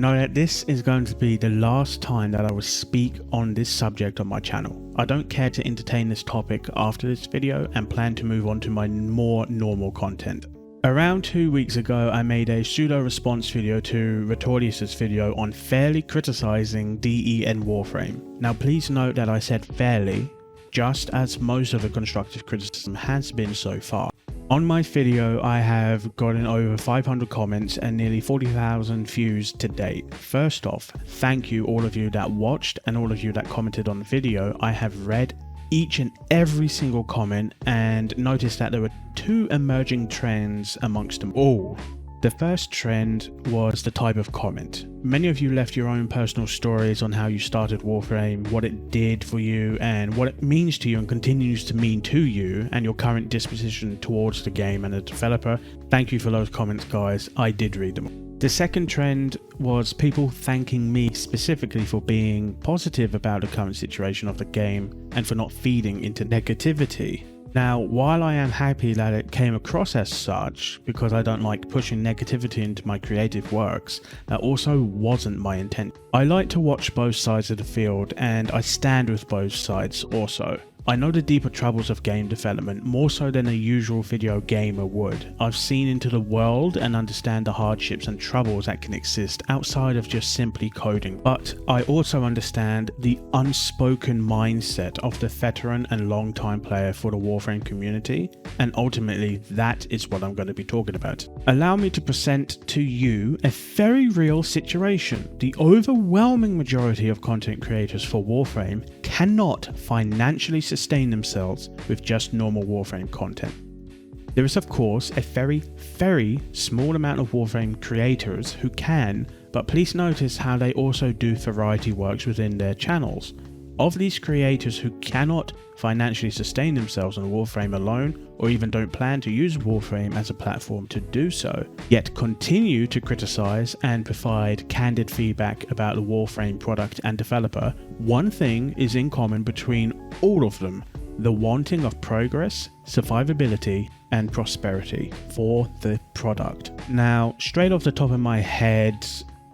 Know that this is going to be the last time that I will speak on this subject on my channel. I don't care to entertain this topic after this video and plan to move on to my more normal content. Around 2 weeks ago, I made a pseudo-response video to Retortius's video on fairly criticizing DE and Warframe. Now please note that I said fairly, just as most of the constructive criticism has been so far. On my video, I have gotten over 500 comments and nearly 40,000 views to date. First off, thank you all of you that watched and all of you that commented on the video. I have read each and every single comment and noticed that there were two emerging trends amongst them all. The first trend was the type of comment. Many of you left your own personal stories on how you started Warframe, what it did for you, and what it means to you and continues to mean to you, and your current disposition towards the game and the developer. Thank you for those comments, guys. I did read them. The second trend was people thanking me specifically for being positive about the current situation of the game and for not feeding into negativity. Now, while I am happy that it came across as such, because I don't like pushing negativity into my creative works, that also wasn't my intent. I like to watch both sides of the field, and I stand with both sides also. I know the deeper troubles of game development more so than a usual video gamer would. I've seen into the world and understand the hardships and troubles that can exist outside of just simply coding. But I also understand the unspoken mindset of the veteran and long-time player for the Warframe community, and ultimately that is what I'm going to be talking about. Allow me to present to you a very real situation. The overwhelming majority of content creators for Warframe cannot financially sustain themselves with just normal Warframe content. There is of course a very small amount of Warframe creators who can, but please notice how they also do variety works within their channels. Of these creators who cannot financially sustain themselves on Warframe alone, or even don't plan to use Warframe as a platform to do so, yet continue to criticize and provide candid feedback about the Warframe product and developer, one thing is in common between all of them: the wanting of progress, survivability, and prosperity for the product. Now, straight off the top of my head,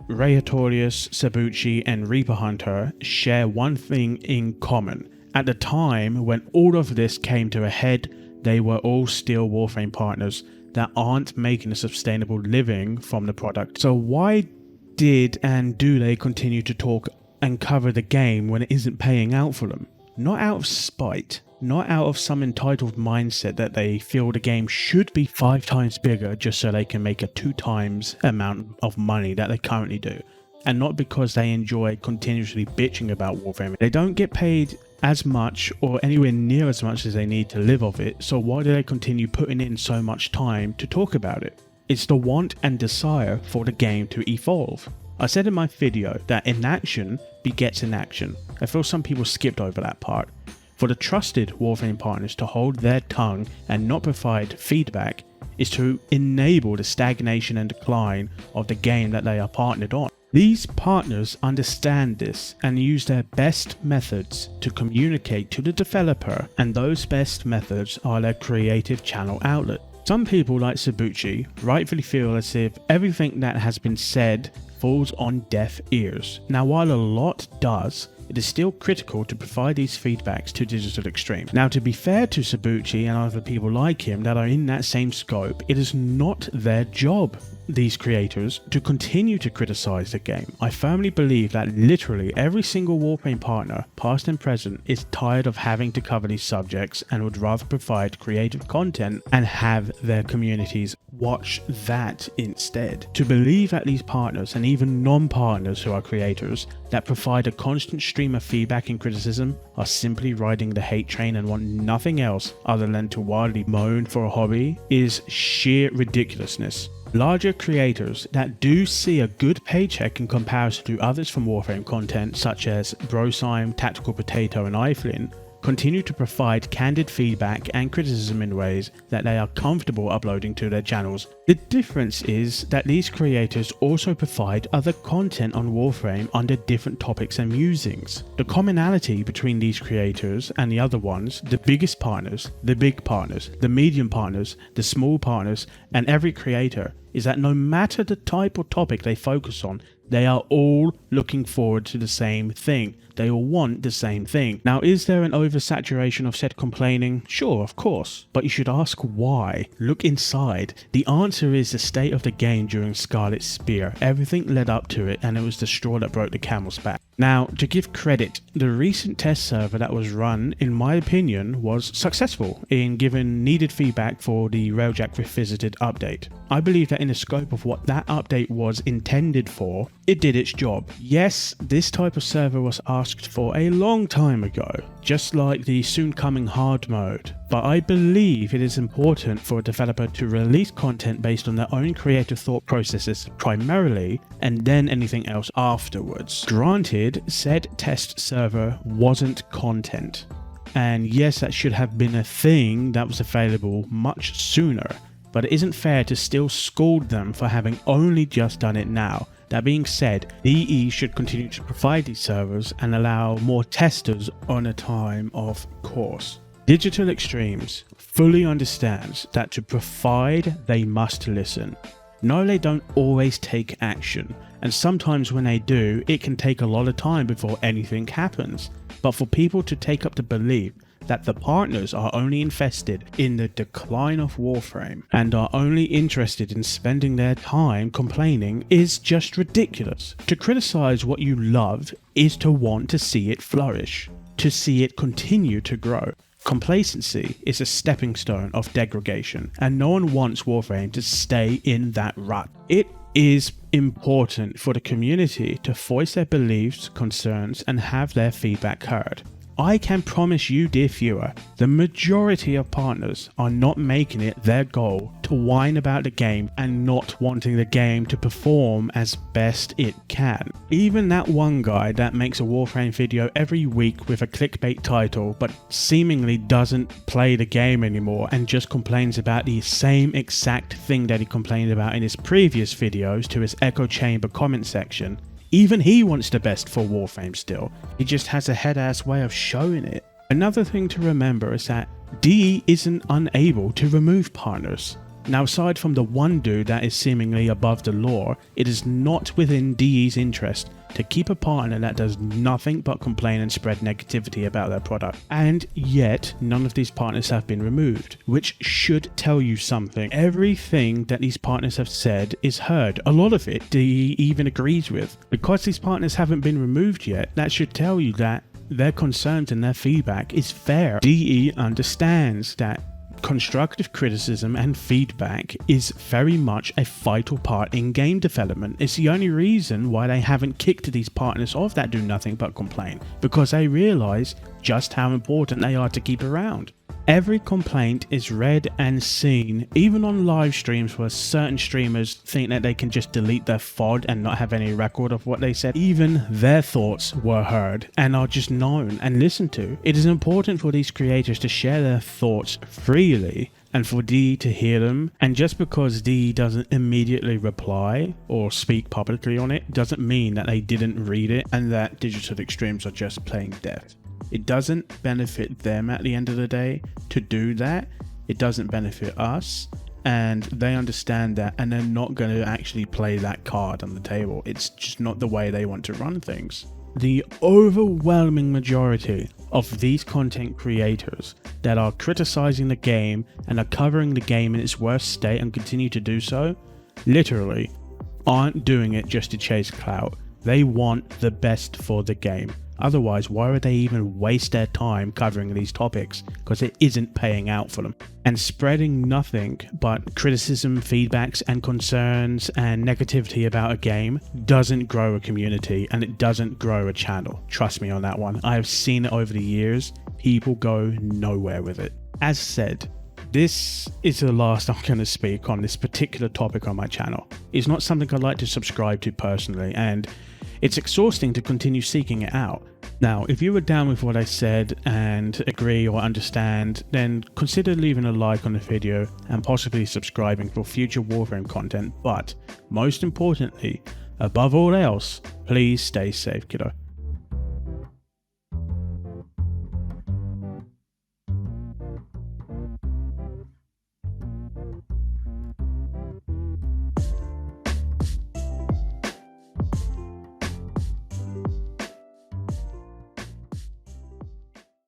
Retortius, Sabucci, and Reaper Hunter share one thing in common. At the time when all of this came to a head, they were all still Warframe partners that aren't making a sustainable living from the product. So why did and do they continue to talk and cover the game when it isn't paying out for them? Not out of spite, not out of some entitled mindset that they feel the game should be 5 times bigger just so they can make a 2 times amount of money that they currently do, and not because they enjoy continuously bitching about Warframe. They don't get paid as much or anywhere near as much as they need to live off it, so why do they continue putting in so much time to talk about it? It's the want and desire for the game to evolve. I said in my video that inaction begets inaction. I feel some people skipped over that part. For the trusted Warframe partners to hold their tongue and not provide feedback is to enable the stagnation and decline of the game that they are partnered on. These partners understand this and use their best methods to communicate to the developer, and those best methods are their creative channel outlet. Some people, like Sabucci, rightfully feel as if everything that has been said falls on deaf ears. Now, while a lot does, it is still critical to provide these feedbacks to Digital Extreme. Now, to be fair to Sabucci and other people like him that are in that same scope, it is not their job, these creators, to continue to criticize the game. I firmly believe that literally every single Warframe partner, past and present, is tired of having to cover these subjects and would rather provide creative content and have their communities watch that instead. To believe that these partners and even non-partners who are creators that provide a constant stream of feedback and criticism are simply riding the hate train and want nothing else other than to wildly moan for a hobby is sheer ridiculousness. Larger creators that do see a good paycheck in comparison to others from Warframe content such as Brosime, Tactical Potato, and Iflin continue to provide candid feedback and criticism in ways that they are comfortable uploading to their channels. The difference is that these creators also provide other content on Warframe under different topics and musings. The commonality between these creators and the other ones, the biggest partners, the big partners, the medium partners, the small partners, and every creator, is that no matter the type or topic they focus on, They are all looking forward to the same thing. They all want the same thing. Now, is there an oversaturation of said complaining? Sure, of course. But you should ask why. Look inside. The answer is the state of the game during Scarlet Spear. Everything led up to it, and it was the straw that broke the camel's back. Now, to give credit, the recent test server that was run, in my opinion, was successful in giving needed feedback for the Railjack Revisited update. I believe that in the scope of what that update was intended for, it did its job. Yes, this type of server was asked for a long time ago, just like the soon coming hard mode, but I believe it is important for a developer to release content based on their own creative thought processes primarily, and then anything else afterwards. Granted, said test server wasn't content, and yes, that should have been a thing that was available much sooner, but it isn't fair to still scold them for having only just done it now. That being said, DE should continue to provide these servers and allow more testers on a time of course. Digital Extremes fully understands that to provide, they must listen. No, they don't always take action, and sometimes when they do, it can take a lot of time before anything happens. But for people to take up the belief that the partners are only invested in the decline of Warframe and are only interested in spending their time complaining is just ridiculous. To criticize what you love is to want to see it flourish, to see it continue to grow. Complacency is a stepping stone of degradation, and no one wants Warframe to stay in that rut. It is important for the community to voice their beliefs, concerns, and have their feedback heard. I can promise you, dear viewer, the majority of partners are not making it their goal to whine about the game and not wanting the game to perform as best it can. Even that one guy that makes a Warframe video every week with a clickbait title but seemingly doesn't play the game anymore and just complains about the same exact thing that he complained about in his previous videos to his echo chamber comment section. Even he wants the best for Warframe still, he just has a head-ass way of showing it. Another thing to remember is that DE isn't unable to remove partners. Now, aside from the one dude that is seemingly above the law, it is not within DE's interest to keep a partner that does nothing but complain and spread negativity about their product. And yet, none of these partners have been removed, which should tell you something. Everything that these partners have said is heard. A lot of it DE even agrees with. Because these partners haven't been removed yet, that should tell you that their concerns and their feedback is fair. DE understands that constructive criticism and feedback is very much a vital part in game development. It's the only reason why they haven't kicked these partners off that do nothing but complain, because they realize just how important they are to keep around. Every complaint is read and seen, even on live streams where certain streamers think that they can just delete their VOD and not have any record of what they said. Even their thoughts were heard and are just known and listened to. It is important for these creators to share their thoughts freely and for DE to hear them, and just because DE doesn't immediately reply or speak publicly on it doesn't mean that they didn't read it and that Digital Extremes are just playing deaf. It doesn't benefit them at the end of the day to do that. It doesn't benefit us, and they understand that, and they're not going to actually play that card on the table. It's just not the way they want to run things. The overwhelming majority of these content creators that are criticizing the game and are covering the game in its worst state and continue to do so, literally aren't doing it just to chase clout. They want the best for the game. Otherwise, why would they even waste their time covering these topics? Because it isn't paying out for them. And spreading nothing but criticism, feedbacks, and concerns and negativity about a game doesn't grow a community, and it doesn't grow a channel. Trust me on that one. I have seen it over the years. People go nowhere with it. As said, this is the last I'm going to speak on this particular topic on my channel. It's not something I'd like to subscribe to personally, and it's exhausting to continue seeking it out. Now, if you were down with what I said and agree or understand, then consider leaving a like on the video and possibly subscribing for future Warframe content. But most importantly, above all else, please stay safe, kiddo.